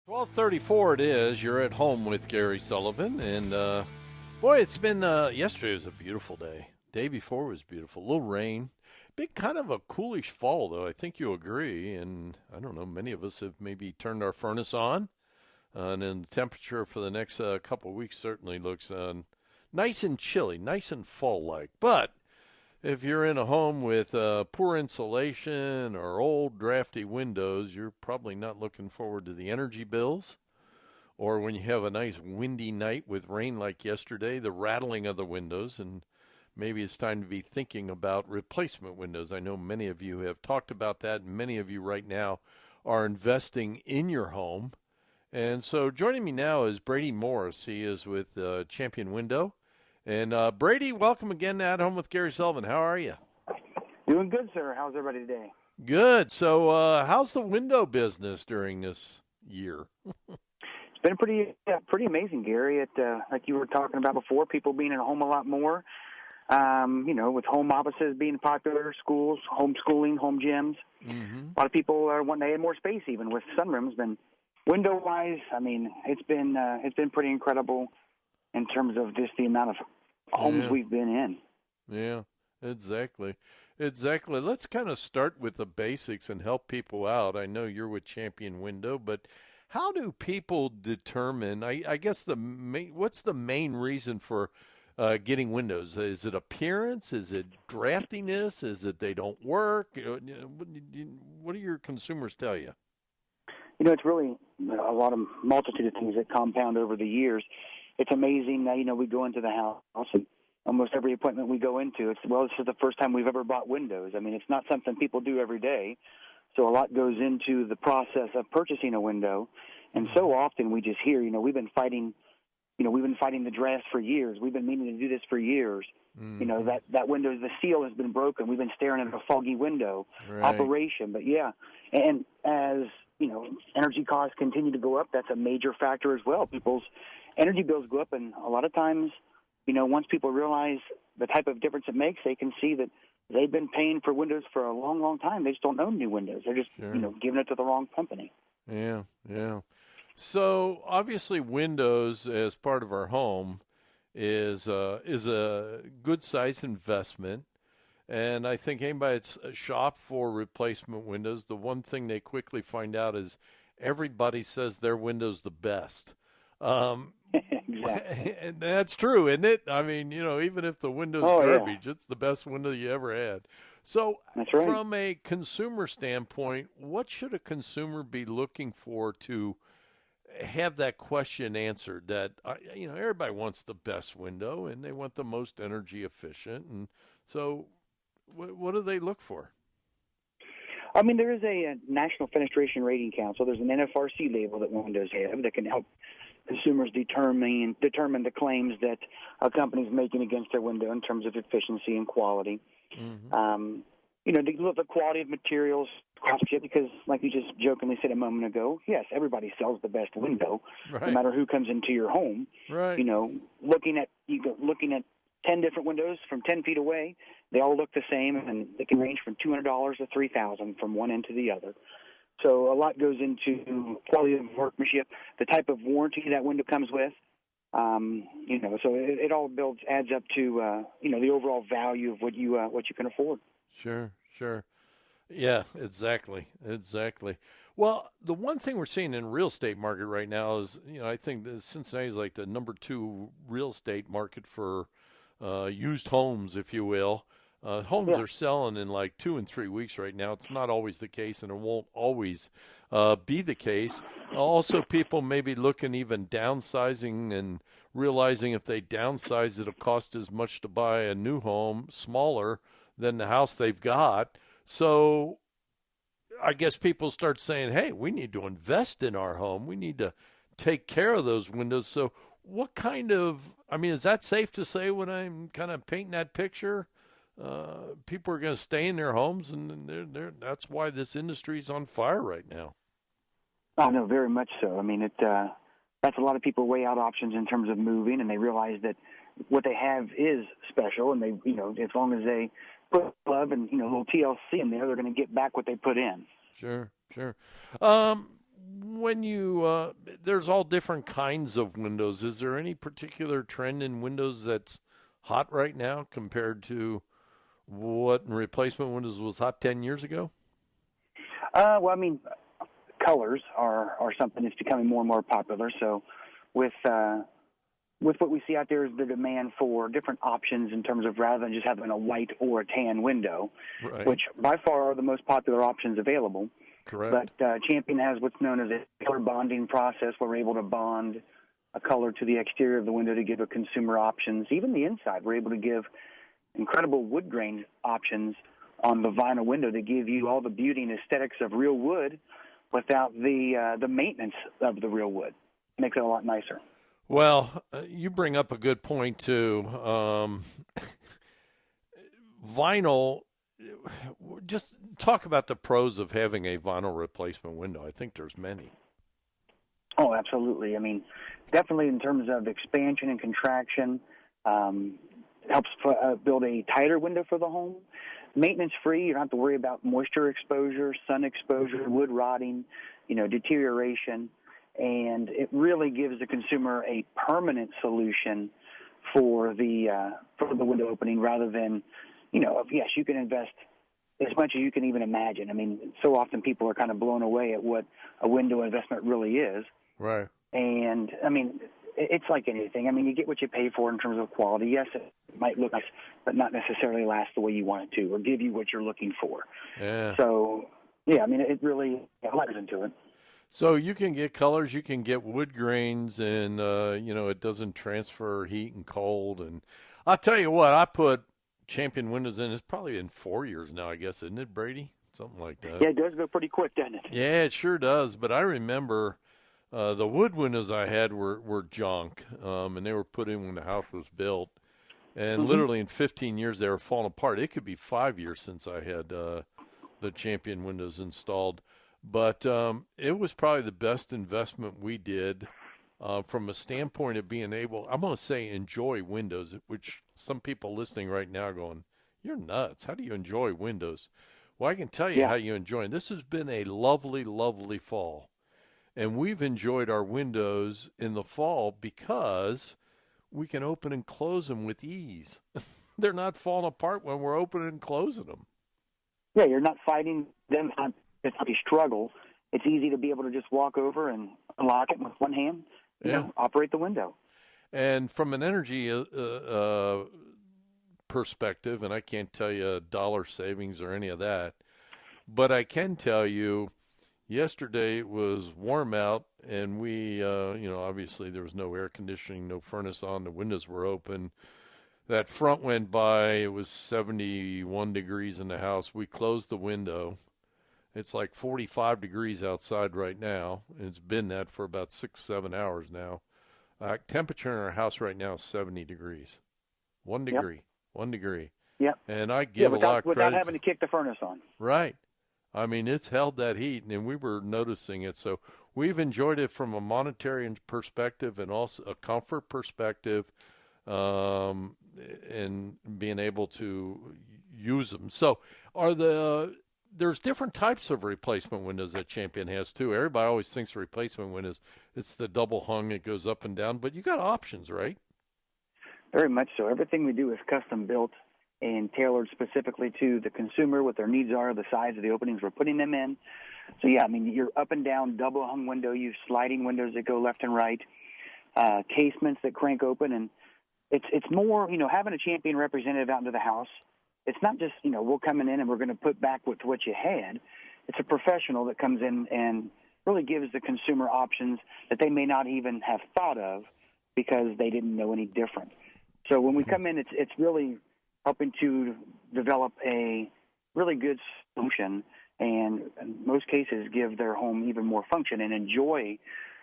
12:34 it is. You're at home with Gary Sullivan. And, boy, it's been, yesterday was a beautiful day. Day before was beautiful. A little rain. Big kind of a coolish fall, though. I think you agree. And I don't know, many of us have maybe turned our furnace on. And then the temperature for the next couple of weeks certainly looks nice and chilly, nice and fall-like. But if you're in a home with poor insulation or old drafty windows, you're probably not looking forward to the energy bills. Or when you have a nice windy night with rain like yesterday, the rattling of the windows. And maybe it's time to be thinking about replacement windows. I know many of you have talked about that. And many of you right now are investing in your home. And so joining me now is Brady Morris. He is with Champion Window. And Brady, welcome again to At Home with Gary Sullivan. How are you? Doing good, sir. How's everybody today? Good. So how's the window business during this year? It's been pretty amazing, Gary. Like you were talking about before, people being at home a lot more. With home offices being popular, schools, homeschooling, home gyms. Mm-hmm. A lot of people are wanting to add more space, even with sunrooms. But window-wise, I mean, it's been pretty incredible in terms of just the amount of homes we've been in. Yeah, exactly. Exactly. Let's kind of start with the basics and help people out. I know you're with Champion Window, but how do people determine, I guess, what's the main reason for getting windows? Is it appearance? Is it draftiness? Is it they don't work? What do your consumers tell you? It's really a lot of multitude of things that compound over the years. It's amazing that, we go into the house and almost every appointment we go into, this is the first time we've ever bought windows. I mean, it's not something people do every day. So a lot goes into the process of purchasing a window. And so often we just hear, we've been fighting the drafts for years. We've been meaning to do this for years. Mm-hmm. That window, the seal has been broken. We've been staring at a foggy window Right. operation. But yeah, and as, energy costs continue to go up, that's a major factor as well. People's energy bills go up, and a lot of times, once people realize the type of difference it makes, they can see that they've been paying for windows for a long, long time. They just don't own new windows. They're just, Sure. Giving it to the wrong company. Yeah, yeah. So obviously, windows as part of our home is a good size investment, and I think anybody that's shop for replacement windows, the one thing they quickly find out is everybody says their window's the best. Exactly. And that's true, isn't it? I mean, even if the window's garbage, it's the best window you ever had. So That's right. from a consumer standpoint, what should a consumer be looking for to have that question answered? That, everybody wants the best window and they want the most energy efficient. And so what do they look for? I mean, there is a National Fenestration Rating Council. There's an NFRC label that windows have that can help consumers determine the claims that a company's making against their window in terms of efficiency and quality. Mm-hmm. The quality of materials, craftsmanship, because like you just jokingly said a moment ago, yes, everybody sells the best window, Right. no matter who comes into your home. Right. Looking at 10 different windows from 10 feet away, they all look the same, and they can range from $200 to $3,000 from one end to the other. So a lot goes into quality of workmanship, the type of warranty that window comes with. So it all adds up to the overall value of what you can afford. Sure. Yeah, exactly. Well, the one thing we're seeing in the real estate market right now is, I think that Cincinnati is like the number 2 real estate market for used homes, if you will. Homes are selling in like 2 and 3 weeks right now. It's not always the case, and it won't always be the case. Also, people may be looking even downsizing and realizing if they downsize, it'll cost as much to buy a new home, smaller than the house they've got. So I guess people start saying, hey, we need to invest in our home. We need to take care of those windows. So what kind of, is that safe to say when I'm kind of painting that picture? People are going to stay in their homes, and that's why this industry is on fire right now. Oh, no, very much so. I mean, that's a lot of people weigh out options in terms of moving, and they realize that what they have is special, and they, as long as they put love and, a little TLC in there, they're going to get back what they put in. Sure. when you there's all different kinds of windows. Is there any particular trend in windows that's hot right now compared to what replacement windows was hot 10 years ago? Well, I mean, colors are something that's becoming more and more popular. So with what we see out there is the demand for different options in terms of rather than just having a white or a tan window, Right. which by far are the most popular options available. Correct. But Champion has what's known as a color bonding process where we're able to bond a color to the exterior of the window to give a consumer options. Even the inside, we're able to give incredible wood grain options on the vinyl window to give you all the beauty and aesthetics of real wood without the maintenance of the real wood. Makes it a lot nicer. Well, you bring up a good point, too. Vinyl, just talk about the pros of having a vinyl replacement window. I think there's many. Oh, absolutely. I mean, definitely in terms of expansion and contraction, helps build a tighter window for the home. Maintenance-free, you don't have to worry about moisture exposure, sun exposure, wood rotting, deterioration. And it really gives the consumer a permanent solution for the window opening rather than, yes, you can invest as much as you can even imagine. I mean, so often people are kind of blown away at what a window investment really is. Right. And, I mean, it's like anything. I mean, you get what you pay for in terms of quality. Yes, it might look nice, but not necessarily last the way you want it to or give you what you're looking for. Yeah. So, yeah, I mean, it really layers into it. So you can get colors, you can get wood grains, and, it doesn't transfer heat and cold. And I'll tell you what, I put Champion windows in. It's probably been 4 years now, I guess, isn't it, Brady? Something like that. Yeah, it does go pretty quick, doesn't it? Yeah, it sure does. But I remember the wood windows I had were junk, and they were put in when the house was built. And literally in 15 years, they were falling apart. It could be 5 years since I had the Champion windows installed. But it was probably the best investment we did from a standpoint of being able, I'm going to say, enjoy windows, which some people listening right now are going, you're nuts. How do you enjoy windows? Well, I can tell you how you enjoy it. This has been a lovely, lovely fall. And we've enjoyed our windows in the fall because we can open and close them with ease. They're not falling apart when we're opening and closing them. Yeah, you're not fighting them. It's not a struggle. It's easy to be able to just walk over and unlock it with one hand, operate the window. And from an energy perspective, and I can't tell you dollar savings or any of that, but I can tell you yesterday it was warm out, and we, obviously there was no air conditioning, no furnace on, the windows were open. That front went by, it was 71 degrees in the house. We closed the window. It's like 45 degrees outside right now. It's been that for about 6-7 hours now. Temperature in our house right now is 70 degrees. 1 degree. 1 degree. Yep. And I give a lot of credit. Without having to kick the furnace on. Right. I mean, it's held that heat, and we were noticing it. So we've enjoyed it from a monetary perspective and also a comfort perspective, and being able to use them. So there's different types of replacement windows that Champion has, too. Everybody always thinks replacement windows, it's the double hung, it goes up and down, but you got options, right? Very much so. Everything we do is custom built and tailored specifically to the consumer, what their needs are, the size of the openings we're putting them in. So, yeah, I mean, you're up and down, double hung window, you have sliding windows that go left and right, casements that crank open, and it's more, having a Champion representative out into the house. It's not just, we're coming in and we're going to put back what you had. It's a professional that comes in and really gives the consumer options that they may not even have thought of because they didn't know any different. So when we come in, it's really helping to develop a really good solution and in most cases give their home even more function and enjoy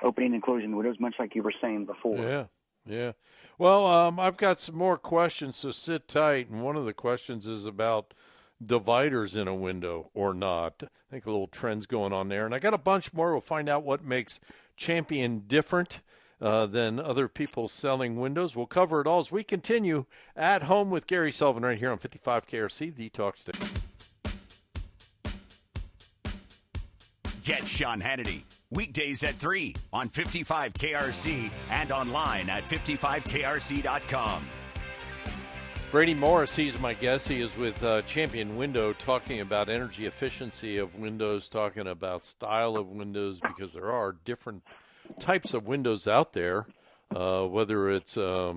opening and closing the windows, much like you were saying before. Yeah. Yeah. Well, I've got some more questions, so sit tight. And one of the questions is about dividers in a window or not. I think a little trend's going on there. And I got a bunch more. We'll find out what makes Champion different than other people selling windows. We'll cover it all as we continue at Home with Gary Sullivan right here on 55 KRC, the Talk Station. Get Sean Hannity Weekdays at 3 on 55 KRC and online at 55krc.com. Brady Morris, he's my guest. He is with Champion Window, talking about energy efficiency of windows, talking about style of windows, because there are different types of windows out there, whether it's a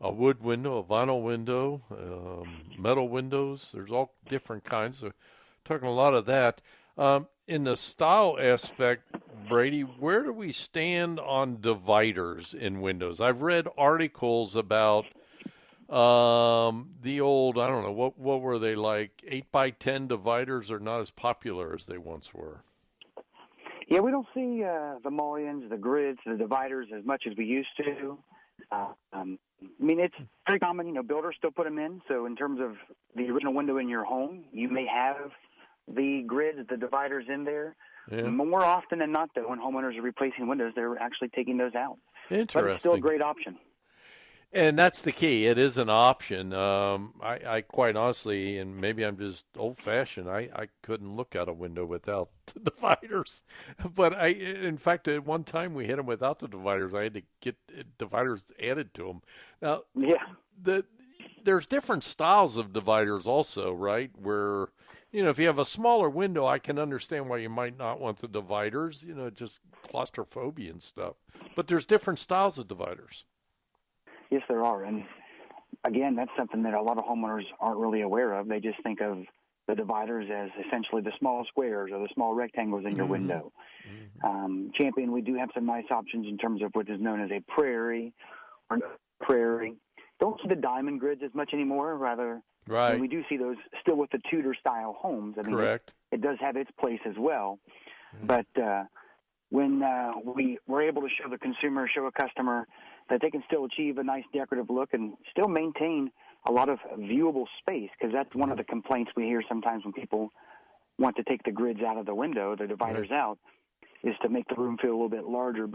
wood window, a vinyl window, metal windows. There's all different kinds. So talking a lot of that. In the style aspect, Brady, where do we stand on dividers in windows? I've read articles about the old, I don't know, what were they, like 8x10 dividers are not as popular as they once were. Yeah, we don't see the mullions, the grids, the dividers as much as we used to. I mean, it's very common, builders still put them in. So in terms of the original window in your home, you may have the grids, the dividers in there. Yeah. More often than not, though, when homeowners are replacing windows, they're actually taking those out. Interesting. But it's still a great option. And that's the key. It is an option. I quite honestly, and maybe I'm just old-fashioned, I couldn't look out a window without the dividers. But in fact, at one time we hit them without the dividers. I had to get dividers added to them. Now, yeah, there's different styles of dividers also, right? Where, if you have a smaller window, I can understand why you might not want the dividers, just claustrophobia and stuff. But there's different styles of dividers. Yes, there are. And, again, that's something that a lot of homeowners aren't really aware of. They just think of the dividers as essentially the small squares or the small rectangles in your window. Mm-hmm. Champion, we do have some nice options in terms of what is known as a prairie or prairie. Don't see the diamond grids as much anymore. Rather, right. We do see those still with the Tudor-style homes. I mean, correct. It does have its place as well. Mm-hmm. But when we were able to show the consumer, show a customer that they can still achieve a nice decorative look and still maintain a lot of viewable space, because that's one of the complaints we hear sometimes when people want to take the grids out of the window, the dividers out, is to make the room feel a little bit larger.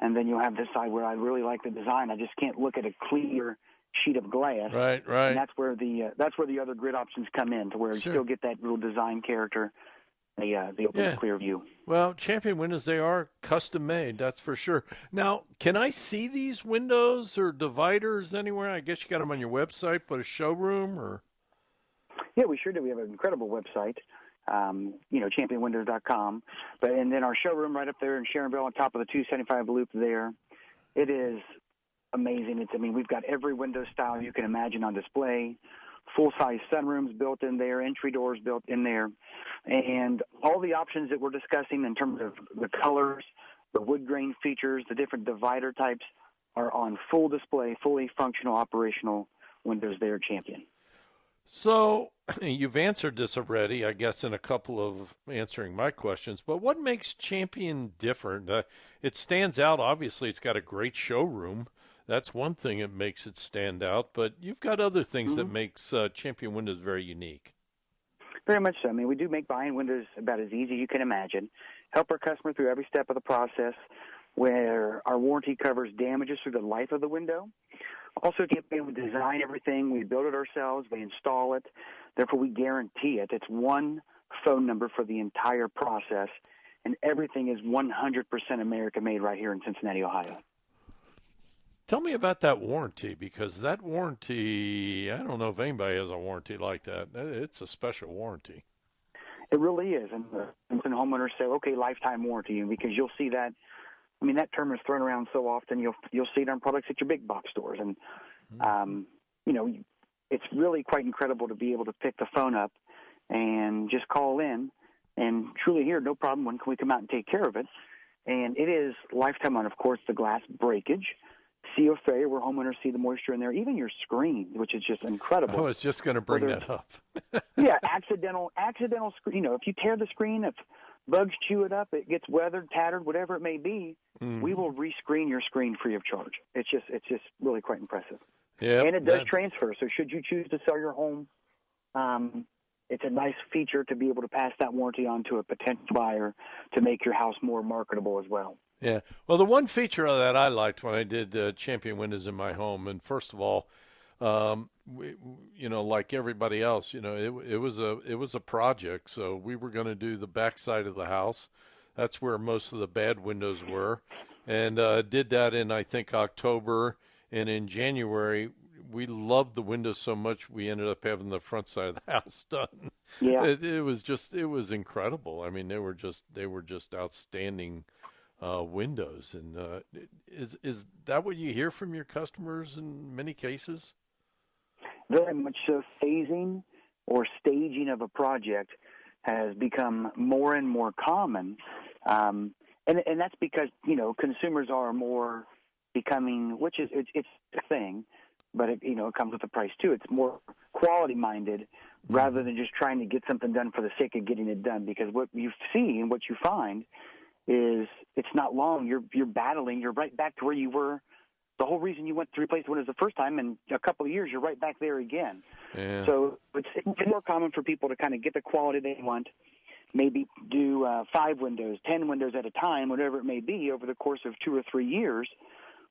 And then you'll have this side where I really like the design. I just can't look at a clear sheet of glass. Right. And that's where the other grid options come in, to where you still get that little design character, the open clear view. Well, Champion windows, they are custom made, that's for sure. Now, can I see these windows or dividers anywhere? I guess you got them on your website, but a showroom or? Yeah, we sure do. We have an incredible website, championwindows.com. And then our showroom right up there in Sharonville on top of the 275 loop there. It is amazing. We've got every window style you can imagine on display. Full-size sunrooms built in there, entry doors built in there, and all the options that we're discussing in terms of the colors, the wood grain features, the different divider types are on full display, fully functional, operational windows there at Champion. So you've answered this already, I guess, in a couple of answering my questions, but what makes Champion different? It stands out. Obviously, it's got a great showroom. That's one thing that makes it stand out, but you've got other things that makes Champion Windows very unique. Very much so. We do make buying windows about as easy as you can imagine. Help our customer through every step of the process, where our warranty covers damages through the life of the window. Also, Champion, we design everything. We build it ourselves. We install it. Therefore, we guarantee it. It's one phone number for the entire process, and everything is 100% American-made right here in Cincinnati, Ohio. Tell me about that warranty, because that warranty, I don't know if anybody has a warranty like that. It's a special warranty. It really is. And homeowners say, okay, lifetime warranty, because you'll see that. That term is thrown around so often. You'll see it on products at your big box stores. And, it's really quite incredible to be able to pick the phone up and just call in and truly hear, no problem, when can we come out and take care of it? And it is lifetime on, of course, the glass breakage, seal failure, where homeowners see the moisture in there, even your screen, which is just incredible. I was just going to bring that up. Yeah, accidental screen. If you tear the screen, if bugs chew it up, it gets weathered, tattered, whatever it may be, we will rescreen your screen free of charge. It's just really quite impressive. Yeah, and it does transfer. So should you choose to sell your home, it's a nice feature to be able to pass that warranty on to a potential buyer to make your house more marketable as well. Yeah. Well, the one feature of that I liked when I did Champion Windows in my home, and first of all, like everybody else, it was a project. So we were going to do the back side of the house. That's where most of the bad windows were. And did that in, I think, October. And in January, we loved the windows so much we ended up having the front side of the house done. Yeah. It was incredible. I mean, they were just outstanding windows. And is that what you hear from your customers in many cases? Very much so. Phasing or staging of a project has become more and more common, and that's because consumers are more becoming, which is it's a thing, but it comes with a price too. It's more quality minded rather than just trying to get something done for the sake of getting it done. Because what you see and what you find is it's not long. You're battling. You're right back to where you were. The whole reason you went to replace the windows the first time, in a couple of years, you're right back there again. Yeah. So it's more common for people to kind of get the quality they want, maybe do 5 windows, 10 windows at a time, whatever it may be, over the course of 2 or 3 years,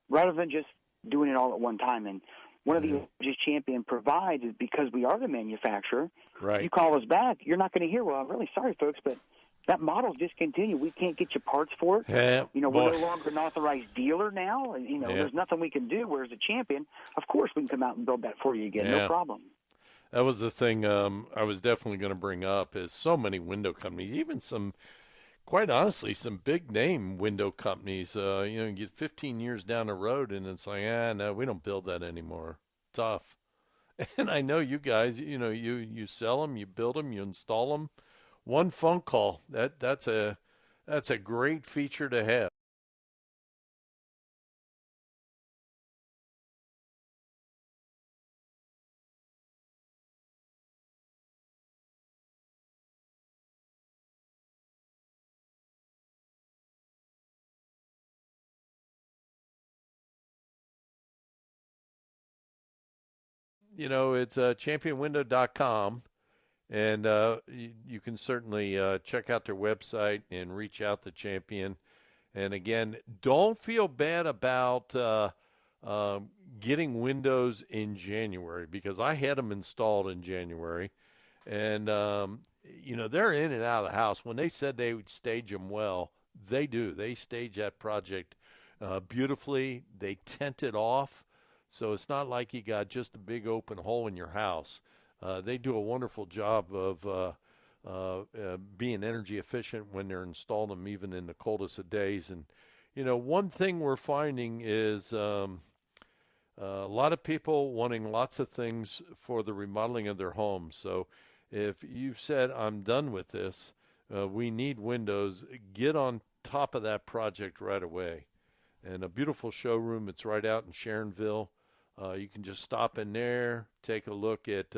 rather than just doing it all at one time. And one of the advantages Champion provides is because we are the manufacturer. Right. You call us back, you're not going to hear, well, I'm really sorry, folks, but that model's discontinued. We can't get you parts for it. Yeah, we're no longer an authorized dealer now. And, there's nothing we can do. Whereas a Champion, of course, we can come out and build that for you again. No problem. That was the thing I was definitely going to bring up is so many window companies, even some, quite honestly, some big-name window companies. You get 15 years down the road, and it's like, no, we don't build that anymore. Tough. And I know you guys, you sell them, you build them, you install them. One phone call, that's a great feature to have. It's championwindow.com. And you can certainly check out their website and reach out to Champion. And again, don't feel bad about getting windows in January, because I had them installed in January. And, they're in and out of the house. When they said they would stage them well, they do. They stage that project beautifully. They tent it off. So it's not like you got just a big open hole in your house. They do a wonderful job of being energy efficient when they're installing them, even in the coldest of days. And, one thing we're finding is a lot of people wanting lots of things for the remodeling of their homes. So if you've said, I'm done with this, we need windows, get on top of that project right away. And a beautiful showroom. It's right out in Sharonville. You can just stop in there, take a look at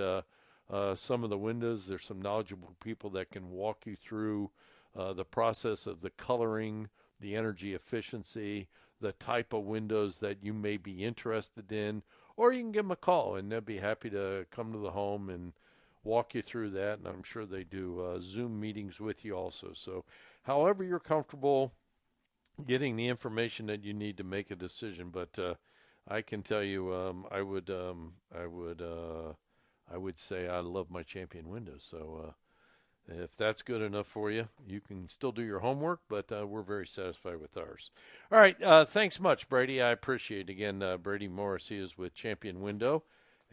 some of the windows. There's some knowledgeable people that can walk you through the process of the coloring, the energy efficiency, the type of windows that you may be interested in. Or you can give them a call, and they'll be happy to come to the home and walk you through that. And I'm sure they do Zoom meetings with you also. So however you're comfortable getting the information that you need to make a decision. But I can tell you, I would say I love my Champion windows. So if that's good enough for you, you can still do your homework, but we're very satisfied with ours. All right. Thanks much, Brady. I appreciate it. Again, Brady Morris, he is with Champion Window,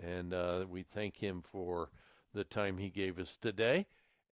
and we thank him for the time he gave us today.